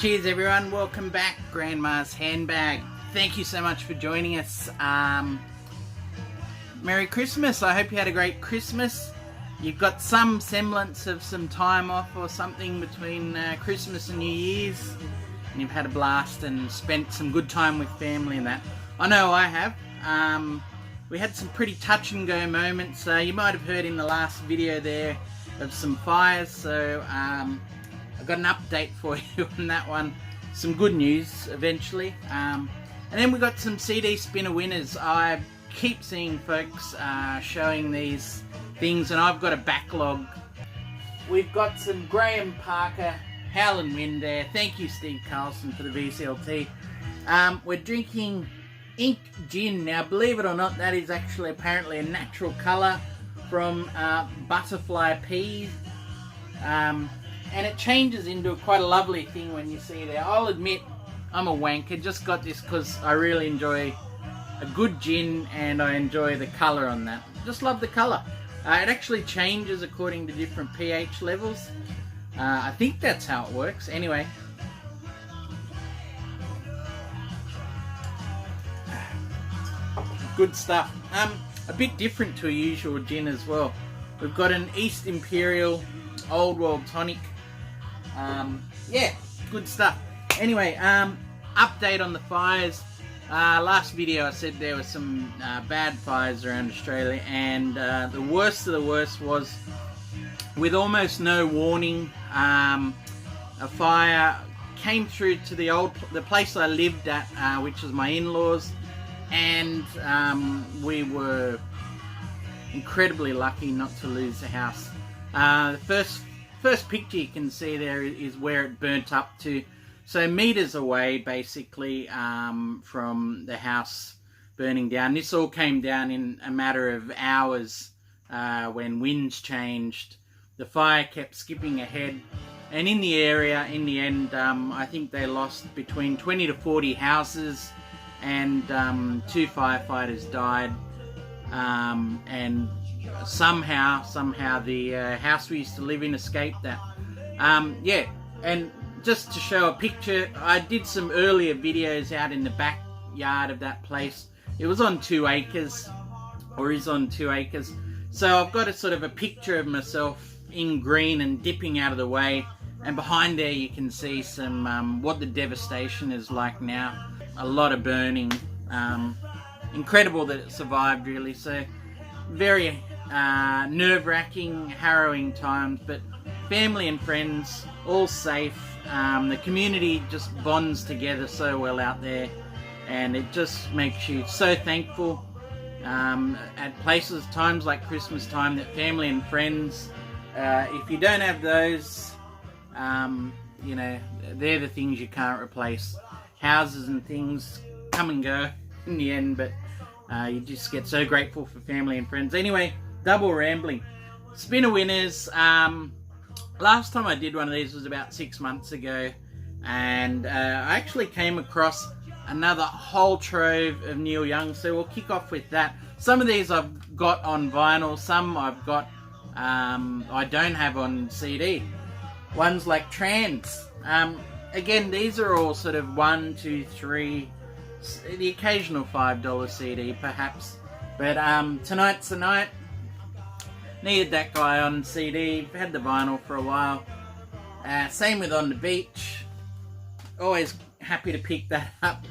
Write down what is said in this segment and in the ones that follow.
Cheers everyone, welcome back. Grandma's Handbag. Thank you so much for joining us. Merry Christmas. I hope you had a great Christmas. You've got some semblance of some time off or something between Christmas and New Year's, and you've had a blast and spent some good time with family and that. I know I have. We had some pretty touch and go moments. You might have heard in the last video there of some fires, so I've got an update for you on that one. Some good news eventually. And then we got some CD spinner winners. I keep seeing folks showing these things, and I've got a backlog. We've got some Graham Parker Howlin' Wind there. Thank you, Steve Carlson, for the VCLT. We're drinking ink gin. Now, believe it or not, that is actually apparently a natural colour from butterfly peas. And it changes into quite a lovely thing when you see it there. I'll admit, I'm a wanker. Just got this because I really enjoy a good gin and I enjoy the colour on that. Just love the colour. It actually changes according to different pH levels. I think that's how it works. Anyway. Good stuff. A bit different to a usual gin as well. We've got an East Imperial Old World Tonic. Yeah, good stuff. Anyway, update on the fires. Last video I said there were some bad fires around Australia, and the worst of the worst was, with almost no warning, a fire came through to the place I lived at, which was my in-laws, and we were incredibly lucky not to lose the house. The first picture you can see there is where it burnt up to. So meters away, basically, from the house burning down. This all came down in a matter of hours when winds changed. The fire kept skipping ahead. And in the area, in the end, I think they lost between 20 to 40 houses, and 2 firefighters died. And somehow the house we used to live in escaped that. Yeah, and just to show a picture, I did some earlier videos out in the backyard of that place. It was on 2 acres, or is on 2 acres. So I've got a sort of a picture of myself in green and dipping out of the way. And behind there you can see some what the devastation is like now. A lot of burning. Incredible that it survived, really. So very nerve-wracking, harrowing times, but family and friends all safe. The community just bonds together so well out there, and it just makes you so thankful at places, times like Christmas time, that family and friends, if you don't have those, you know, they're the things you can't replace. Houses and things come and go in the end, but you just get so grateful for family and friends. Anyway, double rambling. Spinner winners. Last time I did one of these was about 6 months ago, and I actually came across another whole trove of Neil Young, so we'll kick off with that. Some of these I've got on vinyl, some I've got I don't have on CD. Ones like Trans. Again, these are all sort of 1, 2, 3, the occasional $5 CD perhaps, but Tonight's the Night. Needed that guy on CD, had the vinyl for a while. Same with On the Beach. Always happy to pick that up.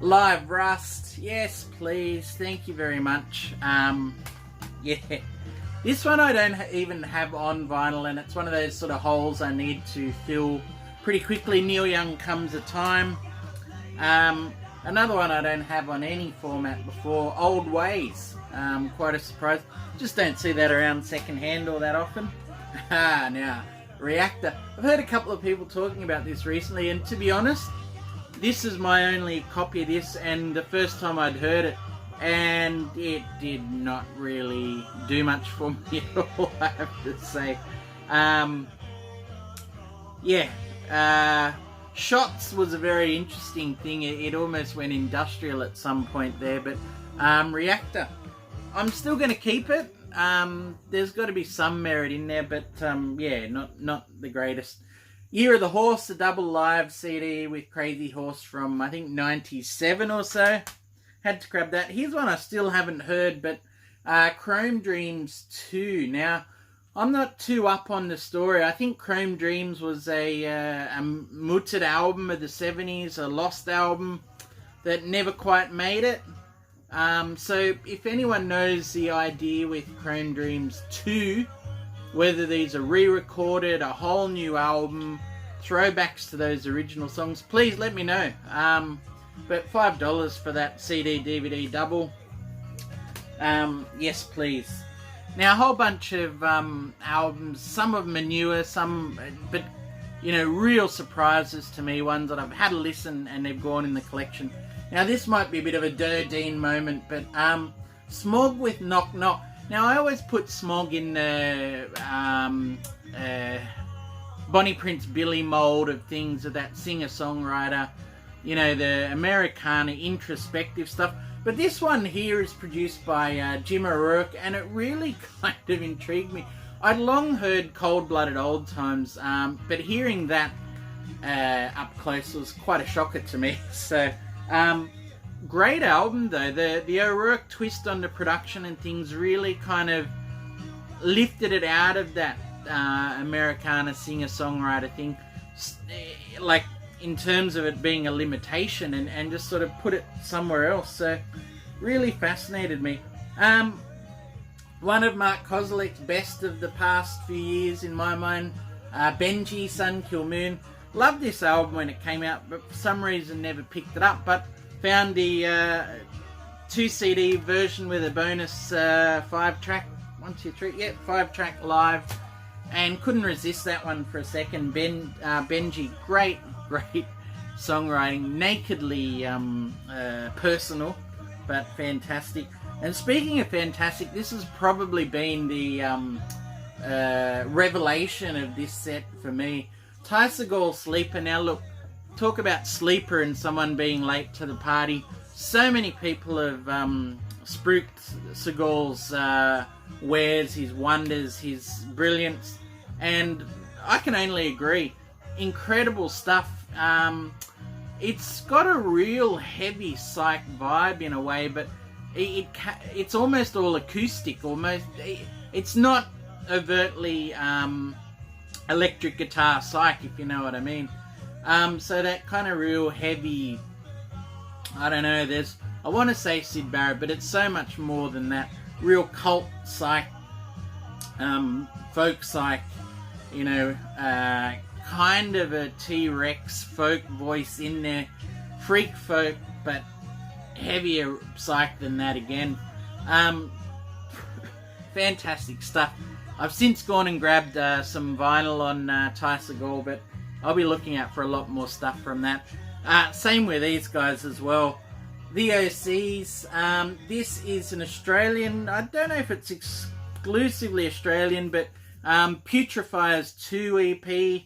Live Rust, yes please, thank you very much. Yeah, this one I don't even have on vinyl, and it's one of those sort of holes I need to fill pretty quickly. Neil Young Comes a Time. Another one I don't have on any format before, Old Ways. Quite a surprise. Just don't see that around second-hand all that often. Now, Reactor. I've heard a couple of people talking about this recently, and to be honest, this is my only copy of this, and the first time I'd heard it, and it did not really do much for me at all, I have to say. Yeah. Shots was a very interesting thing. It almost went industrial at some point there, but Reactor, I'm still going to keep it. There's got to be some merit in there, but yeah, not the greatest. Year of the Horse, a double live CD with Crazy Horse from, I think, 97 or so. Had to grab that. Here's one I still haven't heard, but Chrome Dreams 2. Now, I'm not too up on the story. I think Chrome Dreams was a mooted album of the 70s, a lost album that never quite made it. So if anyone knows the idea with Chrome Dreams 2, whether these are re-recorded, a whole new album, throwbacks to those original songs, please let me know. But $5 for that CD DVD double. Yes, please. Now, a whole bunch of albums, some of them are newer, some, but, you know, real surprises to me, ones that I've had a listen and they've gone in the collection. Now, this might be a bit of a Durdeen moment, but Smog with Knock Knock. Now, I always put Smog in the Bonnie Prince Billy mould of things, of that singer-songwriter, you know, the Americana introspective stuff. But this one here is produced by Jim O'Rourke, and it really kind of intrigued me. I'd long heard Cold-Blooded Old Times, but hearing that up close was quite a shocker to me. So, great album though. The O'Rourke twist on the production and things really kind of lifted it out of that Americana singer-songwriter thing, like in terms of it being a limitation, and just sort of put it somewhere else. So really fascinated me. One of Mark Kozelik's best of the past few years in my mind, Benji, Sun Kill Moon. Loved this album when it came out, but for some reason never picked it up, but found the 2 CD version with a bonus 5-track, 5-track live, and couldn't resist that one for a second. Benji, great songwriting, nakedly personal, but fantastic. And speaking of fantastic, this has probably been the revelation of this set for me. Ty Segall, Sleeper. Now look, talk about Sleeper and someone being late to the party. So many people have spruiked Segall's wares, his wonders, his brilliance, and I can only agree. Incredible stuff. It's got a real heavy psych vibe in a way, but it's almost all acoustic. It's not overtly electric guitar psych, if you know what I mean. So that kind of real heavy, I don't know, I want to say Syd Barrett, but it's so much more than that. Real cult psych, folk psych, you know, kind of a T-Rex folk voice in there. Freak folk, but heavier psych than that again. Fantastic stuff. I've since gone and grabbed some vinyl on Ty Segall, but I'll be looking out for a lot more stuff from that. Same with these guys as well. The OCs. This is an Australian, I don't know if it's exclusively Australian, but Putrefiers 2 EP.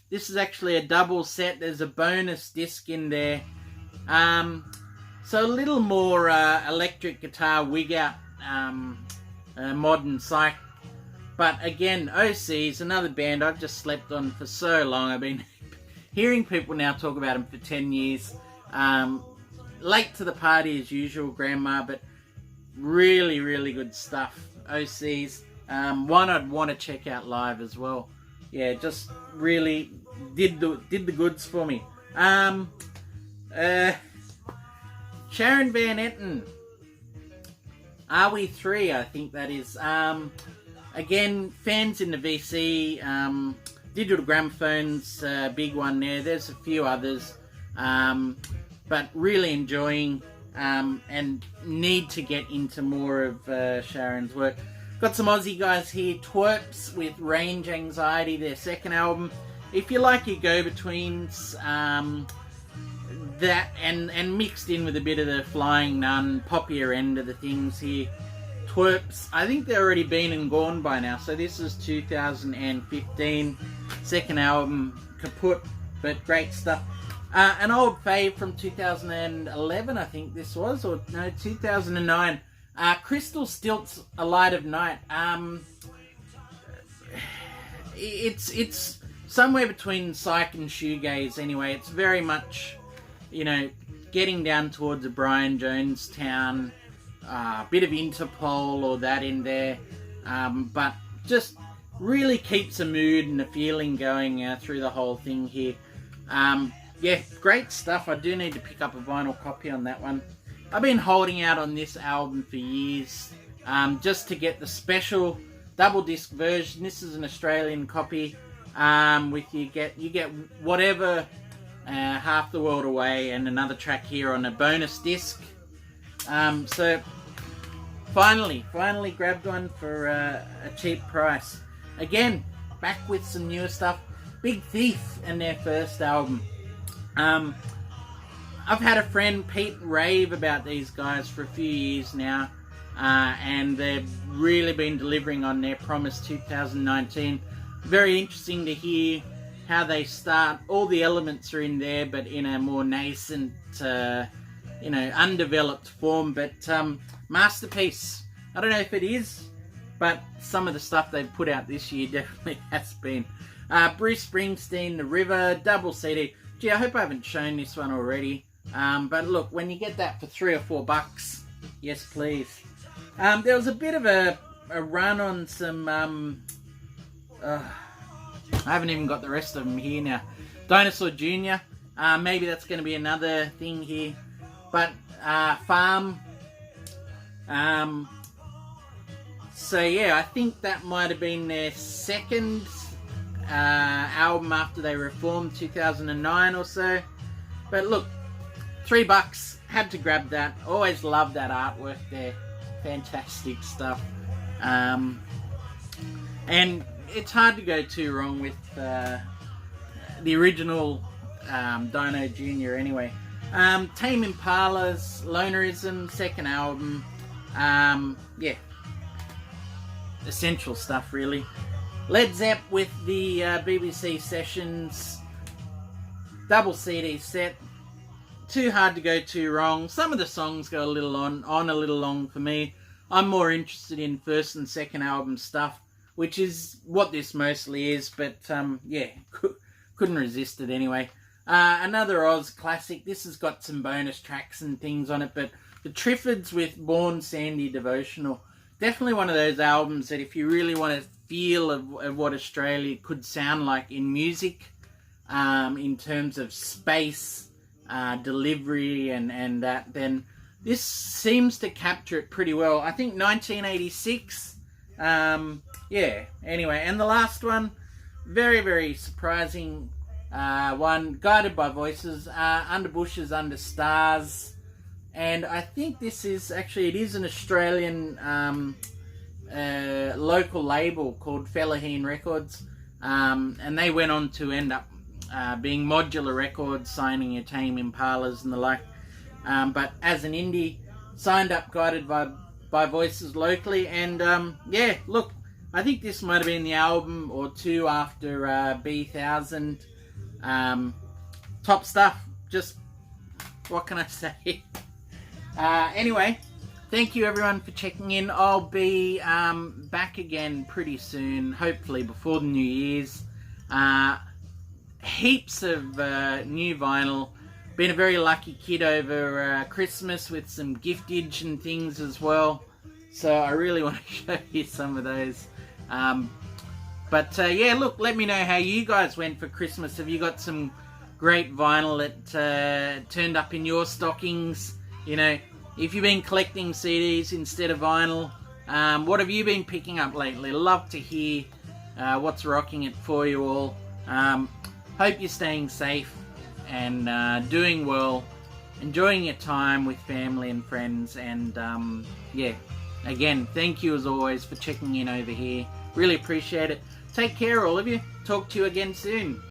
This is actually a double set. There's a bonus disc in there. So a little more electric guitar wig out, modern psych. But again, OC's another band I've just slept on for so long. I've been hearing people now talk about them for 10 years. Late to the party as usual, Grandma, but really, really good stuff. OC's. One I'd want to check out live as well. Yeah, just really did the goods for me. Sharon Van Etten. Are We Three? I think that is. Again, fans in the VC. Digital Gramophone's big one there. There's a few others. But really enjoying and need to get into more of Sharon's work. Got some Aussie guys here. Twerps with Range Anxiety, their second album. If you like your go-betweens, that and mixed in with a bit of the Flying Nun, poppier end of the things here. Twerps, I think they're already been and gone by now, so this is 2015, second album, kaput, but great stuff. An old fave from 2011, I think this was, or no, 2009. Crystal Stilts, A Light of Night. It's somewhere between psych and shoegaze anyway. It's very much, you know, getting down towards a Brian Jonestown, bit of Interpol or that in there, but just really keeps the mood and the feeling going through the whole thing here. Yeah, great stuff. I do need to pick up a vinyl copy on that one. I've been holding out on this album for years, just to get the special double disc version. This is an Australian copy. With you get whatever, Half the World Away and another track here on a bonus disc. So finally grabbed one for a cheap price. Again, back with some newer stuff. Big Thief and their first album. I've had a friend, Pete, rave about these guys for a few years now, and they've really been delivering on their promise 2019. Very interesting to hear how they start. All the elements are in there, but in a more nascent, you know, undeveloped form, but masterpiece. I don't know if it is, but some of the stuff they've put out this year definitely has been. Bruce Springsteen, The River, double CD. Gee, I hope I haven't shown this one already. But look, when you get that for $3 or $4, yes please. There was a bit of a run on some, I haven't even got the rest of them here now. Dinosaur Jr., maybe that's going to be another thing here. But, Farm. So yeah, I think that might have been their second album after they reformed, 2009 or so. But look, $3, had to grab that. Always loved that artwork there. Fantastic stuff. And it's hard to go too wrong with the original Dino Jr. anyway. Tame Impala's Lonerism, second album. Yeah, essential stuff really. Led Zepp with the BBC Sessions double CD set. Too hard to go too wrong. Some of the songs go a little on a little long for me. I'm more interested in first and second album stuff, which is what this mostly is, but yeah, couldn't resist it anyway. Another Oz classic. This has got some bonus tracks and things on it, but the Triffids with Born Sandy Devotional. Definitely one of those albums that if you really want to feel of what Australia could sound like in music, in terms of space, delivery and that, then this seems to capture it pretty well. I think 1986, yeah, anyway. And the last one, very, very surprising one, Guided by Voices, Under Bushes, Under Stars. And I think this is, actually, it is an Australian local label called Fellaheen Records. And they went on to end up being Modular Records, signing your Tame Impalas and the like. But as an indie, signed up Guided by Voices locally. And yeah, look, I think this might have been the album or two after B1000. Top stuff. Just, what can I say? Anyway, thank you everyone for checking in. I'll be back again pretty soon, hopefully before the New Year's. Heaps of new vinyl. Been a very lucky kid over Christmas with some giftage and things as well. So I really want to show you some of those. But yeah, look, let me know how you guys went for Christmas. Have you got some great vinyl that turned up in your stockings? You know, if you've been collecting CDs instead of vinyl, what have you been picking up lately? Love to hear what's rocking it for you all. Hope you're staying safe and doing well, enjoying your time with family and friends. And yeah, again, thank you as always for checking in over here. Really appreciate it. Take care, all of you. Talk to you again soon.